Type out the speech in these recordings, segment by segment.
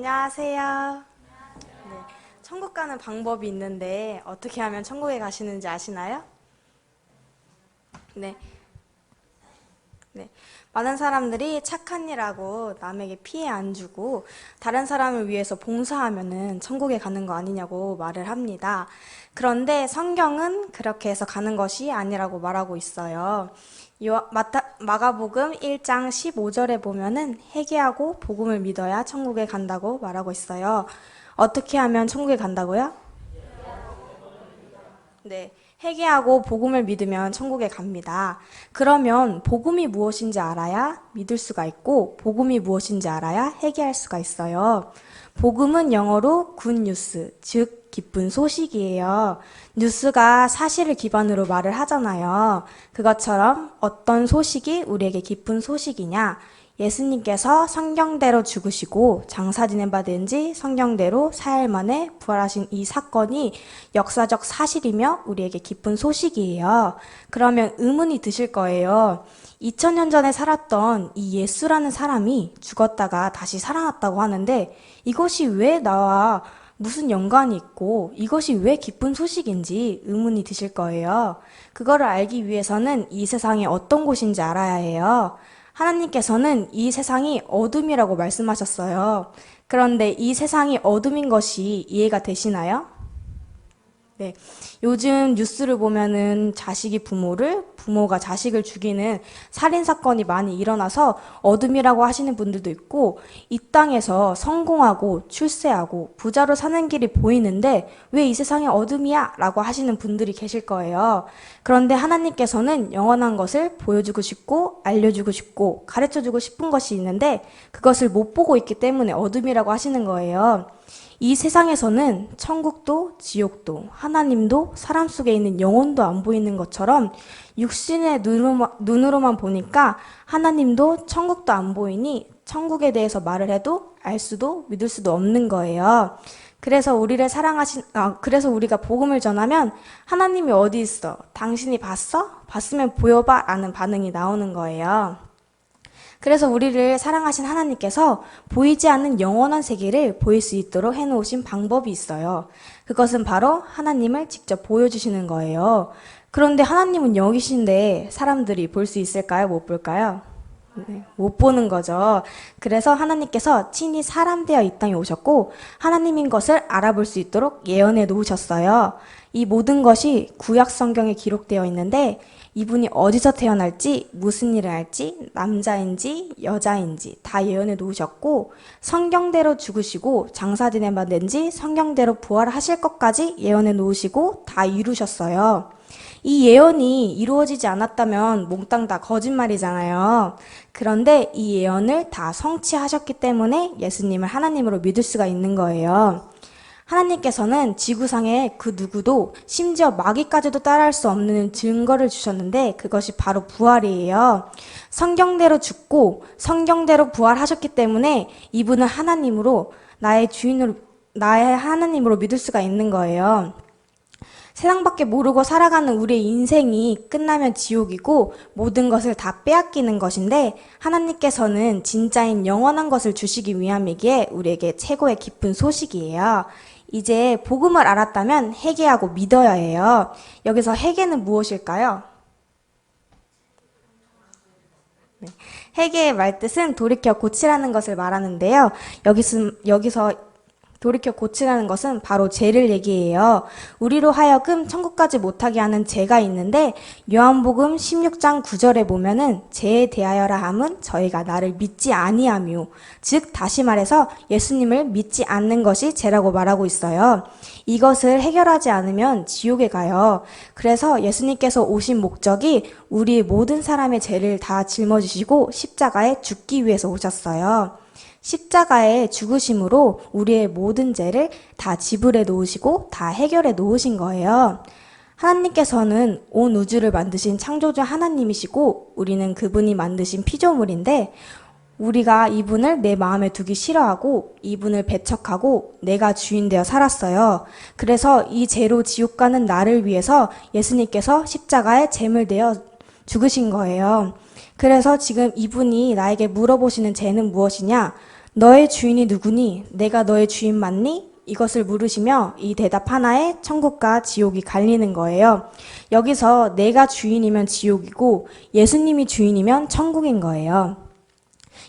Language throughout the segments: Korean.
안녕하세요. 네, 천국 가는 방법이 있는데 어떻게 하면 천국에 가시는지 아시나요? 네, 네. 많은 사람들이 착한 일하고 남에게 피해 안 주고 다른 사람을 위해서 봉사하면은 천국에 가는 거 아니냐고 말을 합니다. 그런데 성경은 그렇게 해서 가는 것이 아니라고 말하고 있어요. 마가복음 1장 15절에 보면은 회개하고 복음을 믿어야 천국에 간다고 말하고 있어요. 어떻게 하면 천국에 간다고요? 네. 회개하고 복음을 믿으면 천국에 갑니다. 그러면 복음이 무엇인지 알아야 믿을 수가 있고 복음이 무엇인지 알아야 회개할 수가 있어요. 복음은 영어로 굿뉴스, 즉 기쁜 소식이에요. 뉴스가 사실을 기반으로 말을 하잖아요. 그것처럼 어떤 소식이 우리에게 기쁜 소식이냐? 예수님께서 성경대로 죽으시고 장사 지낸 바 된 지 성경대로 4일 만에 부활하신 이 사건이 역사적 사실이며 우리에게 기쁜 소식이에요. 그러면 의문이 드실 거예요. 2000년 전에 살았던 이 예수라는 사람이 죽었다가 다시 살아났다고 하는데 이것이 왜 나와 무슨 연관이 있고 이것이 왜 기쁜 소식인지 의문이 드실 거예요. 그거를 알기 위해서는 이 세상이 어떤 곳인지 알아야 해요. 하나님께서는 이 세상이 어둠이라고 말씀하셨어요. 그런데 이 세상이 어둠인 것이 이해가 되시나요? 네. 요즘 뉴스를 보면은 자식이 부모를, 부모가 자식을 죽이는 살인사건이 많이 일어나서 어둠이라고 하시는 분들도 있고, 이 땅에서 성공하고 출세하고 부자로 사는 길이 보이는데 왜 이 세상에 어둠이야? 라고 하시는 분들이 계실 거예요. 그런데 하나님께서는 영원한 것을 보여주고 싶고, 알려주고 싶고, 가르쳐주고 싶은 것이 있는데 그것을 못 보고 있기 때문에 어둠이라고 하시는 거예요. 이 세상에서는 천국도 지옥도 하나님도 사람 속에 있는 영혼도 안 보이는 것처럼 육신의 눈으로만 보니까 하나님도 천국도 안 보이니 천국에 대해서 말을 해도 알 수도 믿을 수도 없는 거예요. 그래서 우리가 복음을 전하면 하나님이 어디 있어? 당신이 봤어? 봤으면 보여봐 라는 반응이 나오는 거예요. 그래서 우리를 사랑하신 하나님께서 보이지 않는 영원한 세계를 보일 수 있도록 해놓으신 방법이 있어요. 그것은 바로 하나님을 직접 보여주시는 거예요. 그런데 하나님은 여기신데 사람들이 볼 수 있을까요? 못 볼까요? 네, 못 보는 거죠. 그래서 하나님께서 친히 사람 되어 이 땅에 오셨고 하나님인 것을 알아볼 수 있도록 예언해 놓으셨어요. 이 모든 것이 구약 성경에 기록되어 있는데 이분이 어디서 태어날지, 무슨 일을 할지, 남자인지 여자인지 다 예언해 놓으셨고 성경대로 죽으시고 장사 지낸 바 된 지 성경대로 부활하실 것까지 예언해 놓으시고 다 이루셨어요. 이 예언이 이루어지지 않았다면 몽땅 다 거짓말이잖아요. 그런데 이 예언을 다 성취하셨기 때문에 예수님을 하나님으로 믿을 수가 있는 거예요. 하나님께서는 지구상에 그 누구도 심지어 마귀까지도 따라할 수 없는 증거를 주셨는데 그것이 바로 부활이에요. 성경대로 죽고 성경대로 부활하셨기 때문에 이분은 하나님으로 나의 하나님으로 믿을 수가 있는 거예요. 세상밖에 모르고 살아가는 우리의 인생이 끝나면 지옥이고 모든 것을 다 빼앗기는 것인데 하나님께서는 진짜인 영원한 것을 주시기 위함이기에 우리에게 최고의 기쁜 소식이에요. 이제 복음을 알았다면 회개하고 믿어야 해요. 여기서 회개는 무엇일까요? 네. 회개의 말뜻은 돌이켜 고치라는 것을 말하는데요. 여기서 돌이켜 고치라는 것은 바로 죄를 얘기해요. 우리로 하여금 천국까지 못하게 하는 죄가 있는데 요한복음 16장 9절에 보면은 죄에 대하여라 함은 저희가 나를 믿지 아니하며 즉 다시 말해서 예수님을 믿지 않는 것이 죄라고 말하고 있어요. 이것을 해결하지 않으면 지옥에 가요. 그래서 예수님께서 오신 목적이 우리 모든 사람의 죄를 다 짊어지시고 십자가에 죽기 위해서 오셨어요. 십자가의 죽으심으로 우리의 모든 죄를 다 지불해 놓으시고 다 해결해 놓으신 거예요. 하나님께서는 온 우주를 만드신 창조주 하나님이시고 우리는 그분이 만드신 피조물인데 우리가 이분을 내 마음에 두기 싫어하고 이분을 배척하고 내가 주인 되어 살았어요. 그래서 이 죄로 지옥 가는 나를 위해서 예수님께서 십자가에 제물 되어 죽으신 거예요. 그래서 지금 이분이 나에게 물어보시는 죄는 무엇이냐? 너의 주인이 누구니? 내가 너의 주인 맞니? 이것을 물으시며 이 대답 하나에 천국과 지옥이 갈리는 거예요. 여기서 내가 주인이면 지옥이고 예수님이 주인이면 천국인 거예요.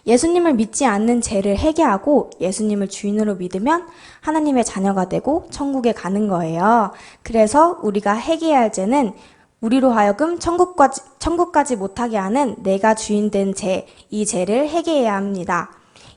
예수님을 믿지 않는 죄를 회개하고 예수님을 주인으로 믿으면 하나님의 자녀가 되고 천국에 가는 거예요. 그래서 우리가 회개해야 할 죄는 우리로 하여금 천국까지 못하게 하는 내가 주인 된 죄, 이 죄를 회개해야 합니다.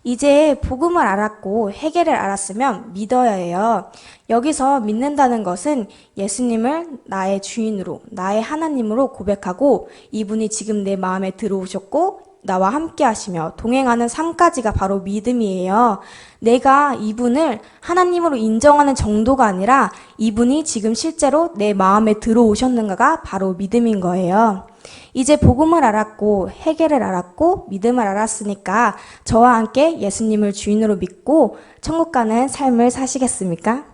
이제 복음을 알았고 회개를 알았으면 믿어야 해요. 여기서 믿는다는 것은 예수님을 나의 주인으로, 나의 하나님으로 고백하고 이분이 지금 내 마음에 들어오셨고 나와 함께 하시며 동행하는 삶까지가 바로 믿음이에요. 내가 이분을 하나님으로 인정하는 정도가 아니라 이분이 지금 실제로 내 마음에 들어오셨는가가 바로 믿음인 거예요. 이제 복음을 알았고 회개를 알았고 믿음을 알았으니까 저와 함께 예수님을 주인으로 믿고 천국 가는 삶을 사시겠습니까?